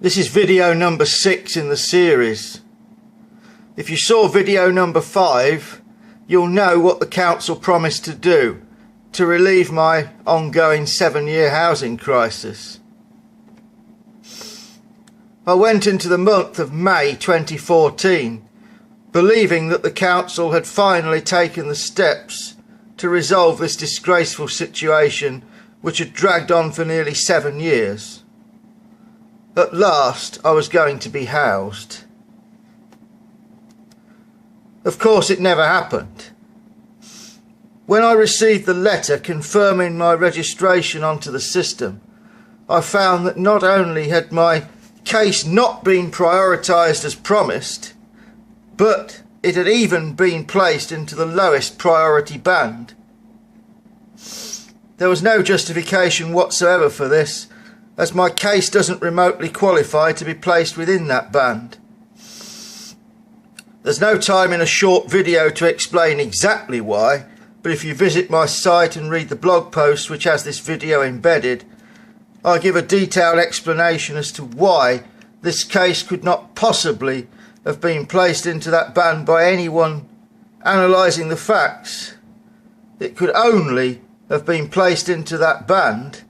This is video number 6 in the series. If you saw video number 5, you'll know what the council promised to do to relieve my ongoing 7-year housing crisis. I went into the month of May 2014 believing that the council had finally taken the steps to resolve this disgraceful situation which had dragged on for nearly 7 years. At last I was going to be housed. Of course it never happened. When I received the letter confirming my registration onto the system, I found that not only had my case not been prioritised as promised, but it had even been placed into the lowest priority band. There was no justification whatsoever for this, as my case doesn't remotely qualify to be placed within that band. There's no time in a short video to explain exactly why, but if you visit my site and read the blog post which has this video embedded, I give a detailed explanation as to why this case could not possibly have been placed into that band by anyone analysing the facts. It could only have been placed into that band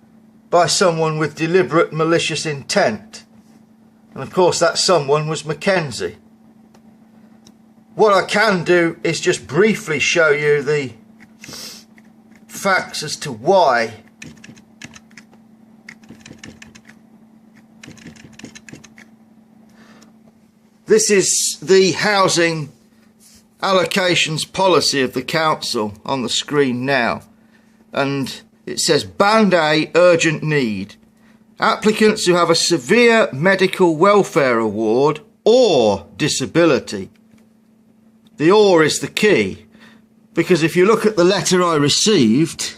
by someone with deliberate malicious intent. And of course that someone was McKenzie. What I can do is just briefly show you the facts as to why this is the housing allocations policy of the council on the screen now, and it says Band A, urgent need. Applicants who have a severe medical welfare award or disability. The or is the key, because if you look at the letter I received,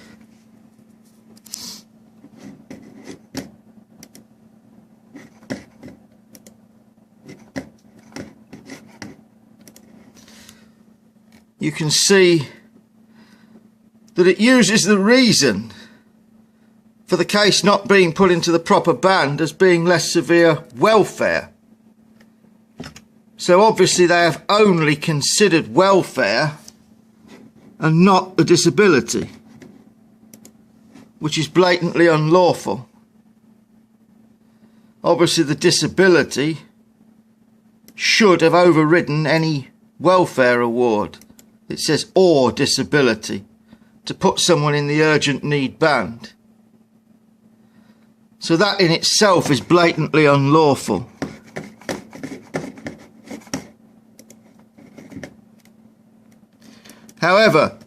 you can see that it uses the reason for the case not being put into the proper band as being less severe welfare. So obviously they have only considered welfare and not a disability, which is blatantly unlawful. Obviously the disability should have overridden any welfare award. It says or disability to put someone in the urgent need band. So that in itself is blatantly unlawful. However,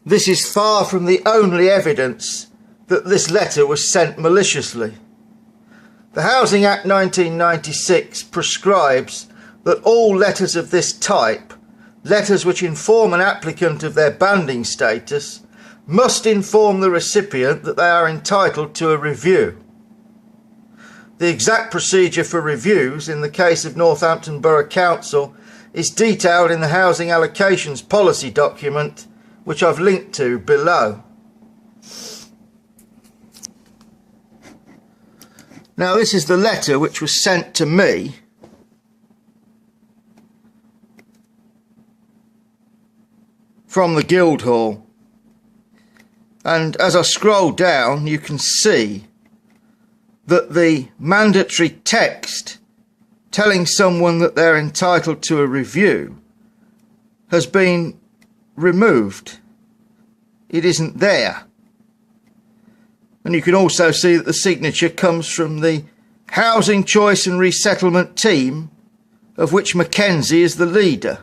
this is far from the only evidence that this letter was sent maliciously. The Housing Act 1996 prescribes that all letters of this type, letters which inform an applicant of their banding status, must inform the recipient that they are entitled to a review. The exact procedure for reviews in the case of Northampton Borough Council is detailed in the Housing Allocations Policy document, which I've linked to below. Now this is the letter which was sent to me from the Guildhall, and as I scroll down you can see that the mandatory text telling someone that they're entitled to a review has been removed. It isn't there. And you can also see that the signature comes from the Housing Choice and Resettlement team, of which McKenzie is the leader.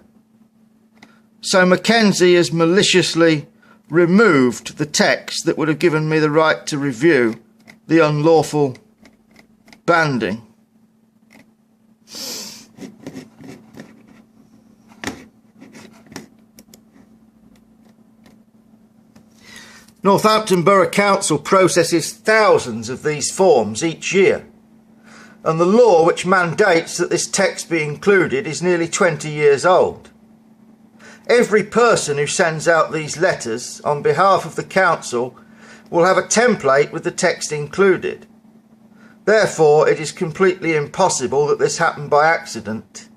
So McKenzie has maliciously removed the text that would have given me the right to review the unlawful banding. Northampton Borough Council processes thousands of these forms each year, and the law which mandates that this text be included is nearly 20 years old. Every person who sends out these letters on behalf of the council will have a template with the text included. Therefore, it is completely impossible that this happened by accident.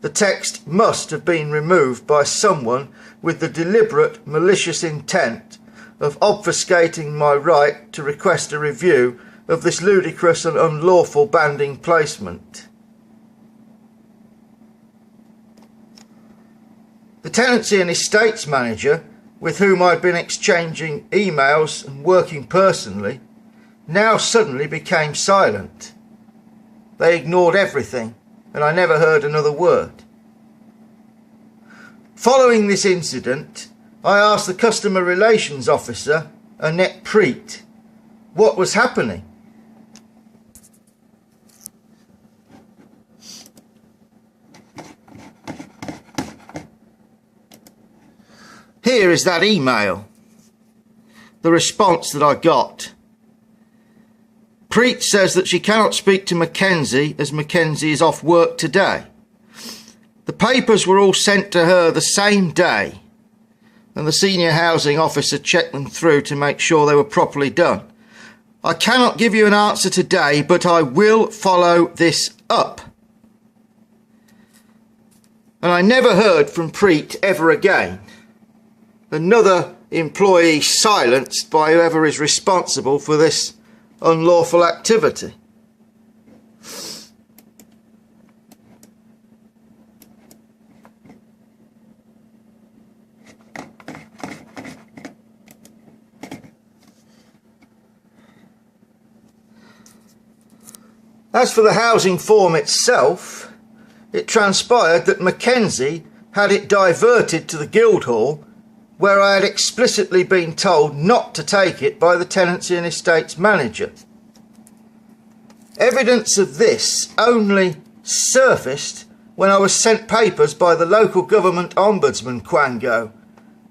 The text must have been removed by someone with the deliberate, malicious intent of obfuscating my right to request a review of this ludicrous and unlawful banding placement. The tenancy and estates manager, with whom I'd been exchanging emails and working personally, now suddenly became silent. They ignored everything, and I never heard another word. Following this incident, I asked the customer relations officer, Annette Preet, what was happening. Here is that email, the response that I got. Preet says that she cannot speak to Mackenzie as Mackenzie is off work today. The papers were all sent to her the same day, and the senior housing officer checked them through to make sure they were properly done. I cannot give you an answer today, but I will follow this up. And I never heard from Preet ever again. Another employee silenced by whoever is responsible for this unlawful activity. As for the housing form itself, it transpired that Mackenzie had it diverted to the Guildhall, where I had explicitly been told not to take it by the tenancy and estates manager. Evidence of this only surfaced when I was sent papers by the local government ombudsman Quango,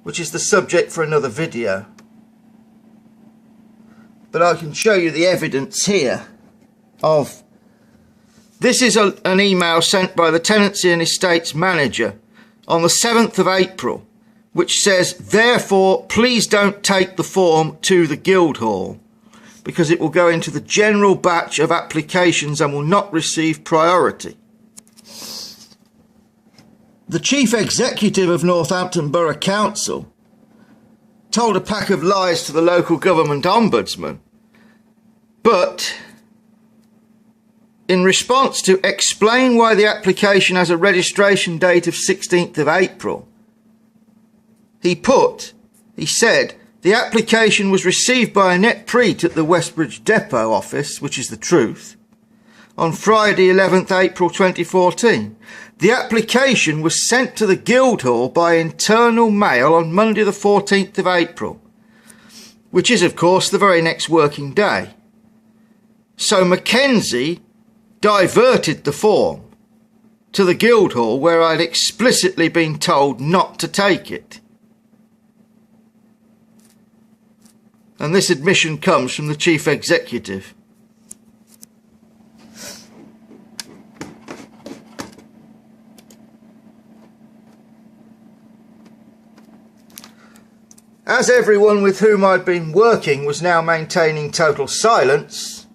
which is the subject for another video. But I can show you the evidence here of... This is an email sent by the tenancy and estates manager on the 7th of April, which says, therefore, please don't take the form to the Guildhall because it will go into the general batch of applications and will not receive priority. The Chief Executive of Northampton Borough Council told a pack of lies to the local government ombudsman, but in response to explain why the application has a registration date of 16th of April, he said, the application was received by Annette Preet at the Westbridge Depot office, which is the truth, on Friday 11th April 2014. The application was sent to the Guildhall by internal mail on Monday the 14th of April, which is of course the very next working day. So Mackenzie diverted the form to the Guildhall, where I'd explicitly been told not to take it. And this admission comes from the Chief Executive. As everyone with whom I'd been working was now maintaining total silence,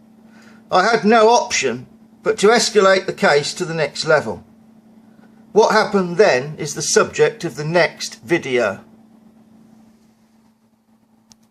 I had no option but to escalate the case to the next level. What happened then is the subject of the next video.